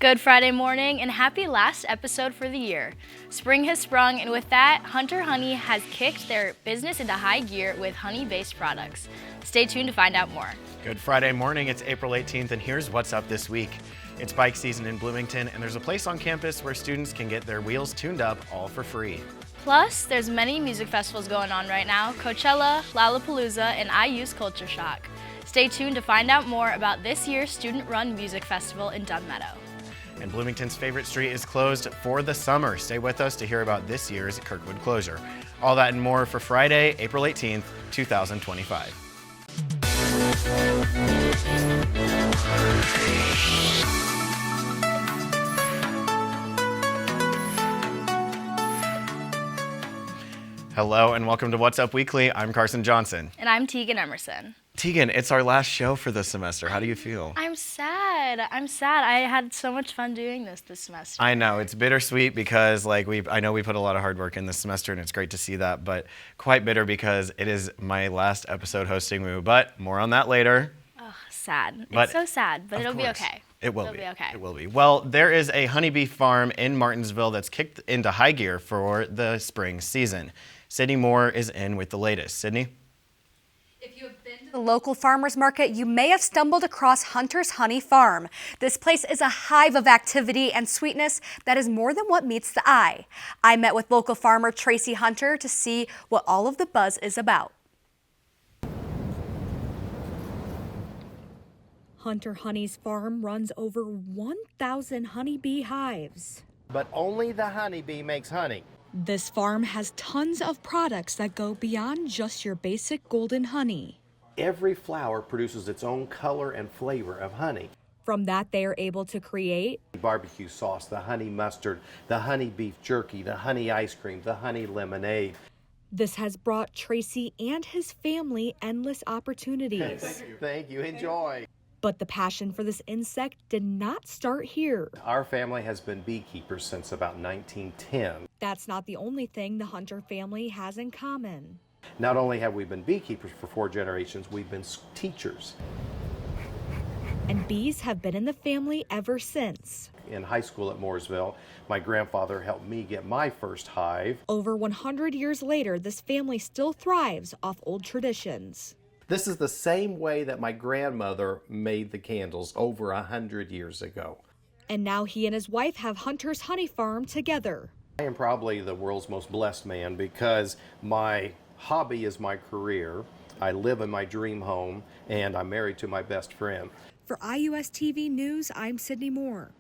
Good Friday morning and happy last episode for the year. Spring has sprung, and with that, Hunter Honey has kicked their business into high gear with honey-based products. Stay tuned to find out more. Good Friday morning, it's April 18th, and here's what's up this week. It's bike season in Bloomington, and there's a place on campus where students can get their wheels tuned up all for free. Plus, there's many music festivals going on right now: Coachella, Lollapalooza, and IU's Culture Shock. Stay tuned to find out more about this year's student-run music festival in Dunn Meadow. And Bloomington's favorite street is closed for the summer. Stay with us to hear about this year's Kirkwood closure. All that and more for Friday, April 18th, 2025. Hello and welcome to What's Up Weekly. I'm Carson Johnson. And I'm Tegan Emerson. Tegan, it's our last show for the semester. How do you feel? I'm sad. I had so much fun doing this semester. I know, it's bittersweet because I know we put a lot of hard work in this semester and it's great to see that, but quite bitter because it is my last episode hosting you, but more on that later. Oh, sad. But it's so sad, but it'll be okay. It'll be okay. It will be. Well, there is a honeybee farm in Martinsville that's kicked into high gear for the spring season. Sydney Moore is in with the latest. Sydney? If you have been to the local farmers market, you may have stumbled across Hunter's Honey Farm. This place is a hive of activity and sweetness that is more than what meets the eye. I met with local farmer Tracy Hunter to see what all of the buzz is about. Hunter Honey's farm runs over 1,000 honeybee hives. But only the honeybee makes honey. This farm has tons of products that go beyond just your basic golden honey. Every flower produces its own color and flavor of honey. From that, they are able to create Barbecue sauce, the honey mustard, the honey beef jerky, the honey ice cream, the honey lemonade. This has brought Tracy and his family endless opportunities. Thank you. Enjoy. But the passion for this insect did not start here. Our family has been beekeepers since about 1910. That's not the only thing the Hunter family has in common. Not only have we been beekeepers for 4 generations, we've been teachers. And bees have been in the family ever since. In high school at Mooresville, my grandfather helped me get my first hive. Over 100 years later, this family still thrives off old traditions. This is the same way that my grandmother made the candles over 100 years ago. And now he and his wife have Hunter's Honey Farm together. I am probably the world's most blessed man because my hobby is my career. I live in my dream home and I'm married to my best friend. For IUSTV News, I'm Sydney Moore.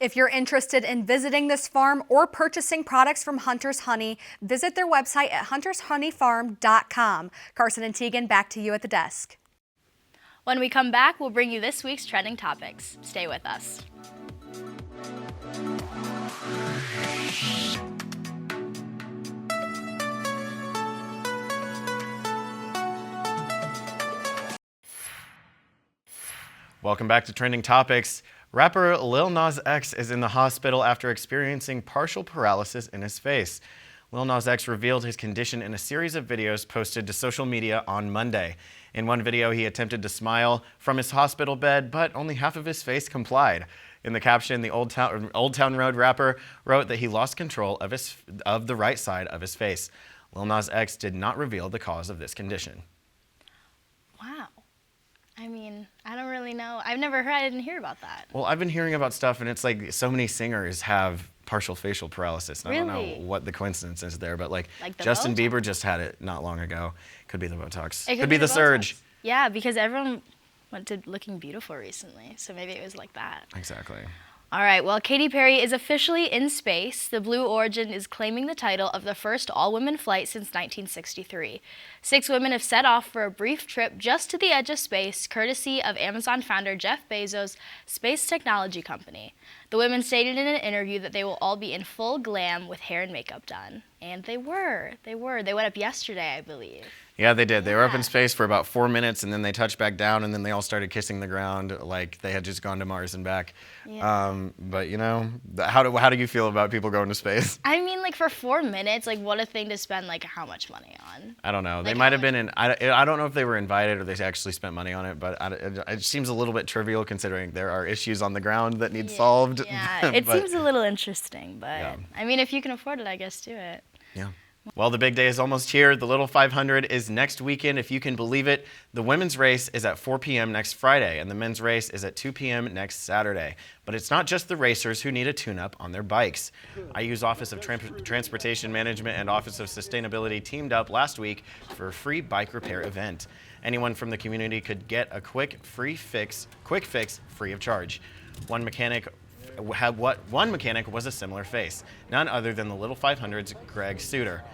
If you're interested in visiting this farm or purchasing products from Hunter's Honey, visit their website at huntershoneyfarm.com. Carson and Tegan, back to you at the desk. When we come back, we'll bring you this week's trending topics. Stay with us. Welcome back to Trending Topics. Rapper Lil Nas X is in the hospital after experiencing partial paralysis in his face. Lil Nas X revealed his condition in a series of videos posted to social media on Monday. In one video, he attempted to smile from his hospital bed, but only half of his face complied. In the caption, the Old Town Road rapper wrote that he lost control of the right side of his face. Lil Nas X did not reveal the cause of this condition. Wow. I mean, I don't really know. I didn't hear about that. Well, I've been hearing about stuff, and it's like so many singers have partial facial paralysis. And Really? I don't know what the coincidence is there, but like Like the Justin Botox? Bieber just had it not long ago. Could be the Botox. It Could be the Botox. surge. Yeah, because everyone went to looking beautiful recently, so maybe it was like that. Exactly. All right, well, Katy Perry is officially in space. The Blue Origin is claiming the title of the first all-women flight since 1963. 6 women have set off for a brief trip just to the edge of space, courtesy of Amazon founder Jeff Bezos' space technology company. The women stated in an interview that they will all be in full glam with hair and makeup done. And they were. They went up yesterday, I believe. Yeah, they did. They were up in space for about 4 minutes, and then they touched back down, and then they all started kissing the ground like they had just gone to Mars and back. Yeah. But you know, how do you feel about people going to space? I mean, like for 4 minutes, like what a thing to spend like how much money on. I don't know. They Like, might how have been in. I don't know if they were invited or they actually spent money on it, but it seems a little bit trivial considering there are issues on the ground that need solved. Yeah, it But, seems a little interesting, but Yeah. I mean, if you can afford it, I guess do it. yeah. Well, the big day is almost here. The Little 500 is next weekend, if you can believe it. The women's race is at 4 p.m. next Friday, and the men's race is at 2 p.m. next Saturday. But it's not just the racers who need a tune-up on their bikes. IU's Office of Transportation Management and Office of Sustainability teamed up last week for a free bike repair event. Anyone from the community could get a quick fix free of charge. One mechanic was a similar face, none other than the Little 500's Greg Suter.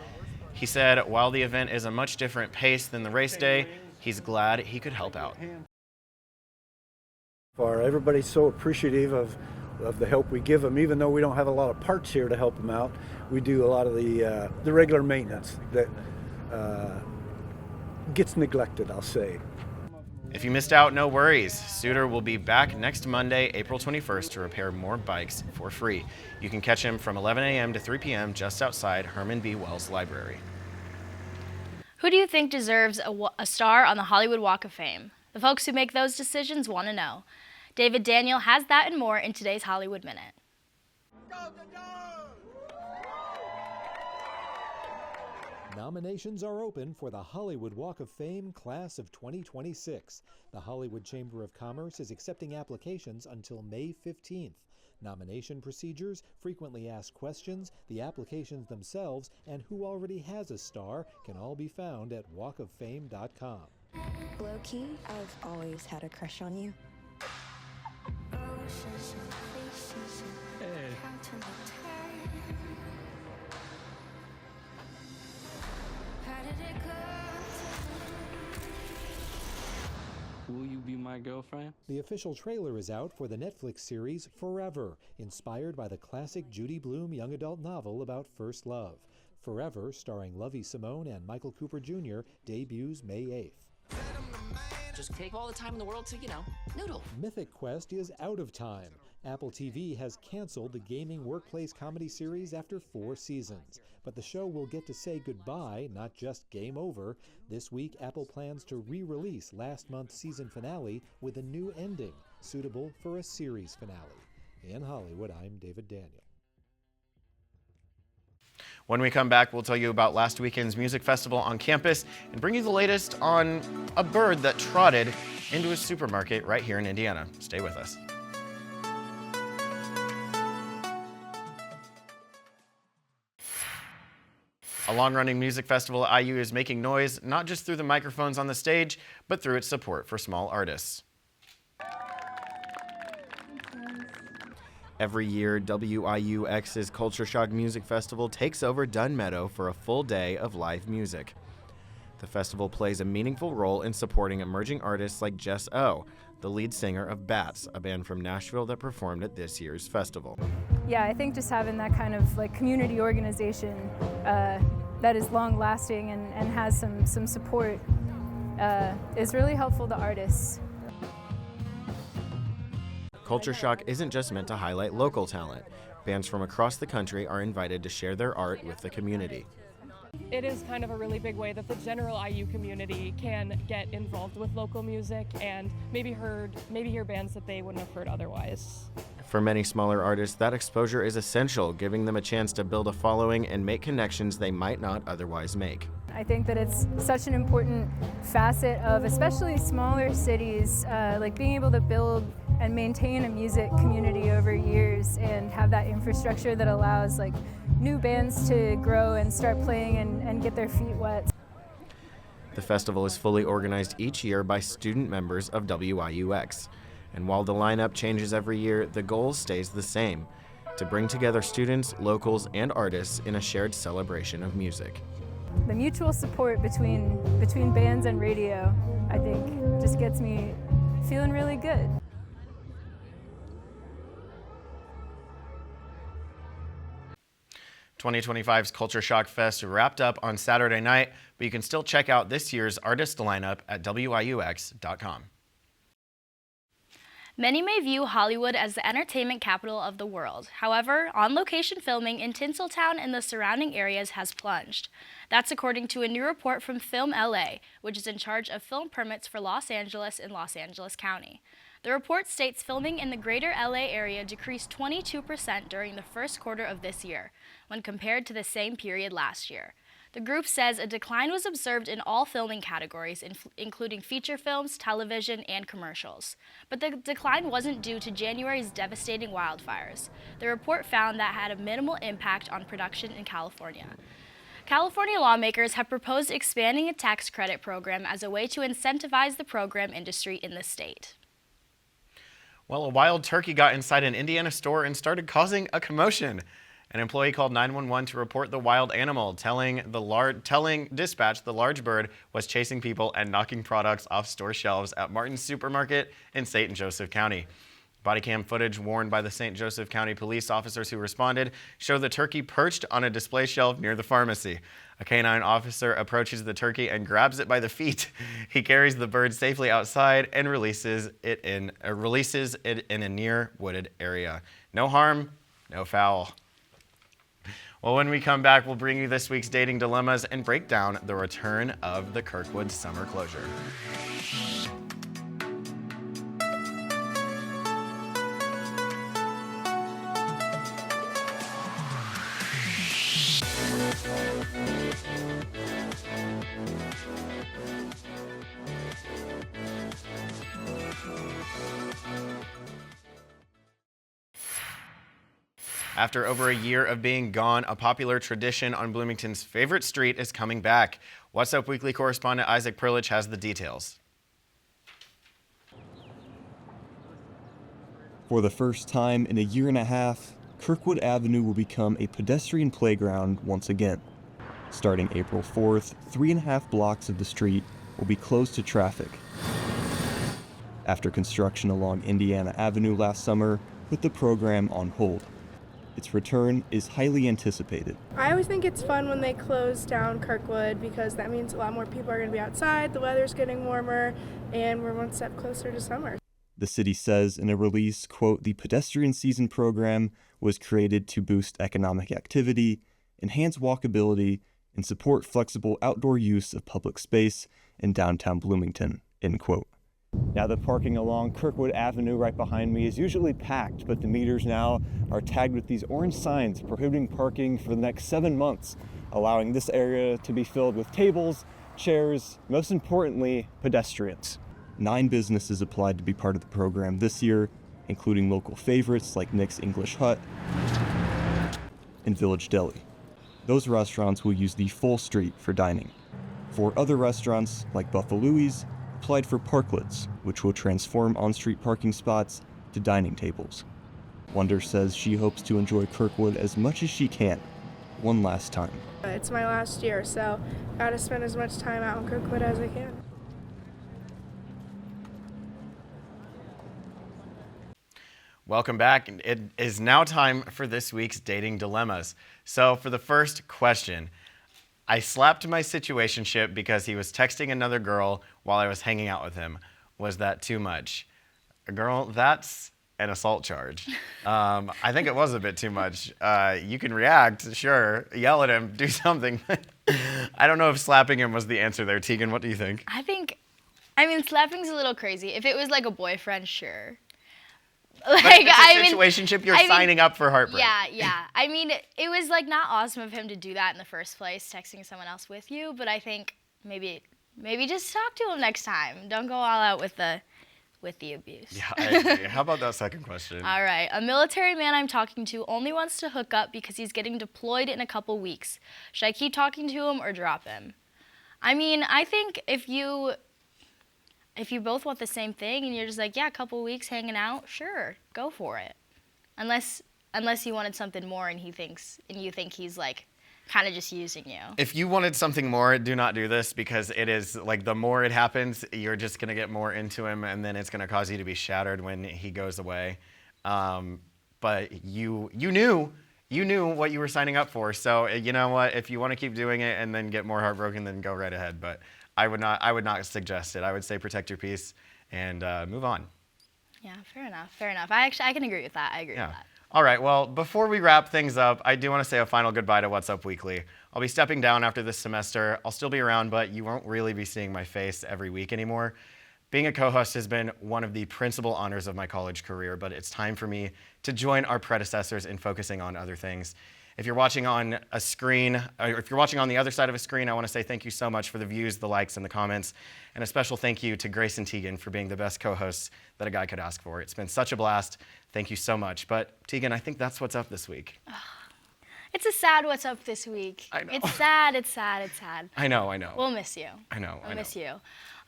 He said while the event is a much different pace than the race day, he's glad he could help out. Everybody's so appreciative of the help we give them, even though we don't have a lot of parts here to help them out. We do a lot of the regular maintenance that gets neglected, I'll say. If you missed out, no worries. Suter will be back next Monday, April 21st, to repair more bikes for free. You can catch him from 11 a.m. to 3 p.m. just outside Herman B. Wells Library. Who do you think deserves a star on the Hollywood Walk of Fame? The folks who make those decisions want to know. David Daniel has that and more in today's Hollywood Minute. Nominations are open for the Hollywood Walk of Fame class of 2026. The Hollywood Chamber of Commerce is accepting applications until May 15th. Nomination procedures, frequently asked questions, the applications themselves, and who already has a star can all be found at walkoffame.com. Low-key, I've always had a crush on you. Will you be my girlfriend? The official trailer is out for the Netflix series Forever, inspired by the classic Judy Blume young adult novel about first love. Forever, starring Lovie Simone and Michael Cooper Jr., debuts May 8th. Just take all the time in the world to, noodle. Mythic Quest is out of time. Apple TV has canceled the gaming workplace comedy series after 4 seasons. But the show will get to say goodbye, not just game over. This week, Apple plans to re-release last month's season finale with a new ending, suitable for a series finale. In Hollywood, I'm David Daniel. When we come back, we'll tell you about last weekend's music festival on campus and bring you the latest on a bird that trotted into a supermarket right here in Indiana. Stay with us. A long-running music festival at IU is making noise not just through the microphones on the stage, but through its support for small artists. Every year, WIUX's Culture Shock Music Festival takes over Dunn Meadow for a full day of live music. The festival plays a meaningful role in supporting emerging artists like Jess O, the lead singer of Bats, a band from Nashville that performed at this year's festival. Yeah, I think just having that kind of community organization that is long-lasting and has some support is really helpful to artists. Culture Shock isn't just meant to highlight local talent. Bands from across the country are invited to share their art with the community. It is kind of a really big way that the general IU community can get involved with local music and maybe hear bands that they wouldn't have heard otherwise. For many smaller artists, that exposure is essential, giving them a chance to build a following and make connections they might not otherwise make. I think that it's such an important facet of especially smaller cities, being able to build and maintain a music community over years and have that infrastructure that allows new bands to grow and start playing and get their feet wet. The festival is fully organized each year by student members of WIUX. And while the lineup changes every year, the goal stays the same: to bring together students, locals, and artists in a shared celebration of music. The mutual support between bands and radio, I think, just gets me feeling really good. 2025's Culture Shock Fest wrapped up on Saturday night, but you can still check out this year's artist lineup at WIUX.com. Many may view Hollywood as the entertainment capital of the world. However, on-location filming in Tinseltown and the surrounding areas has plunged. That's according to a new report from Film LA, which is in charge of film permits for Los Angeles and Los Angeles County. The report states filming in the greater LA area decreased 22% during the first quarter of this year, when compared to the same period last year. The group says a decline was observed in all filming categories, including feature films, television, and commercials. But the decline wasn't due to January's devastating wildfires. The report found that had a minimal impact on production in California. California lawmakers have proposed expanding a tax credit program as a way to incentivize the program industry in the state. Well, a wild turkey got inside an Indiana store and started causing a commotion. An employee called 911 to report the wild animal, telling dispatch the large bird was chasing people and knocking products off store shelves at Martin's Supermarket in St. Joseph County. Body cam footage worn by the St. Joseph County police officers who responded showed the turkey perched on a display shelf near the pharmacy. A canine officer approaches the turkey and grabs it by the feet. He carries the bird safely outside and releases it in a near wooded area. No harm, no foul. Well, when we come back, we'll bring you this week's dating dilemmas and break down the return of the Kirkwood summer closure. After over a year of being gone, a popular tradition on Bloomington's favorite street is coming back. What's Up Weekly correspondent Isaac Perlich has the details. For the first time in a year and a half, Kirkwood Avenue will become a pedestrian playground once again. Starting April 4th, 3.5 blocks of the street will be closed to traffic. After construction along Indiana Avenue last summer put the program on hold. Its return is highly anticipated. I always think it's fun when they close down Kirkwood because that means a lot more people are going to be outside, the weather's getting warmer, and we're one step closer to summer. The city says in a release, quote, "The pedestrian season program was created to boost economic activity, enhance walkability, and support flexible outdoor use of public space in downtown Bloomington," end quote. Now, the parking along Kirkwood Avenue right behind me is usually packed, but the meters now are tagged with these orange signs prohibiting parking for the next 7 months, allowing this area to be filled with tables, chairs, most importantly, pedestrians. 9 businesses applied to be part of the program this year, including local favorites like Nick's English Hut and Village Deli. Those restaurants will use the full street for dining. 4 other restaurants, like Buffalo's, applied for parklets, which will transform on-street parking spots to dining tables. Wonder says she hopes to enjoy Kirkwood as much as she can, one last time. It's my last year, so I gotta spend as much time out in Kirkwood as I can. Welcome back. It is now time for this week's dating dilemmas. So for the first question, I slapped my situationship because he was texting another girl while I was hanging out with him. Was that too much? Girl, that's an assault charge. I think it was a bit too much. You can react, sure, yell at him, do something. I don't know if slapping him was the answer there. Tegan, what do you think? I mean, slapping's a little crazy. If it was like a boyfriend, sure. Like, but if it's a situationship, you're signing up for heartbreak. Yeah. I mean, it was like not awesome of him to do that in the first place, texting someone else with you. But I think maybe just talk to him next time. Don't go all out with the abuse. Yeah, I agree. How about that second question? All right. A military man I'm talking to only wants to hook up because he's getting deployed in a couple weeks. Should I keep talking to him or drop him? I mean, I think if you both want the same thing and you're just like, yeah, a couple weeks hanging out, sure, go for it. Unless you wanted something more and you think he's like kind of just using you. If you wanted something more, do not do this because it is like the more it happens, you're just going to get more into him and then it's going to cause you to be shattered when he goes away. But you knew you knew what you were signing up for. So you know what? If you want to keep doing it and then get more heartbroken, then go right ahead. But I would not suggest it. I would say protect your peace and move on. Yeah, fair enough. Fair enough. I can agree with that. I agree with that. All right, well, before we wrap things up, I do want to say a final goodbye to What's Up Weekly. I'll be stepping down after this semester. I'll still be around, but you won't really be seeing my face every week anymore. Being a co-host has been one of the principal honors of my college career, but it's time for me to join our predecessors in focusing on other things. If you're watching on a screen, or if you're watching on the other side of a screen, I want to say thank you so much for the views, the likes, and the comments. And a special thank you to Grace and Tegan for being the best co-hosts that a guy could ask for. It's been such a blast. Thank you so much. But Tegan, I think that's what's up this week. It's a sad what's up this week. I know. It's sad, it's sad, it's sad. I know. We'll miss you. I know. We'll miss you.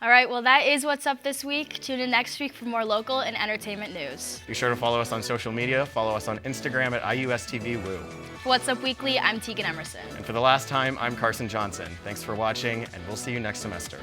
All right, well, that is what's up this week. Tune in next week for more local and entertainment news. Be sure to follow us on social media. Follow us on Instagram at IUSTV Woo. For What's Up Weekly, I'm Tegan Emerson. And for the last time, I'm Carson Johnson. Thanks for watching, and we'll see you next semester.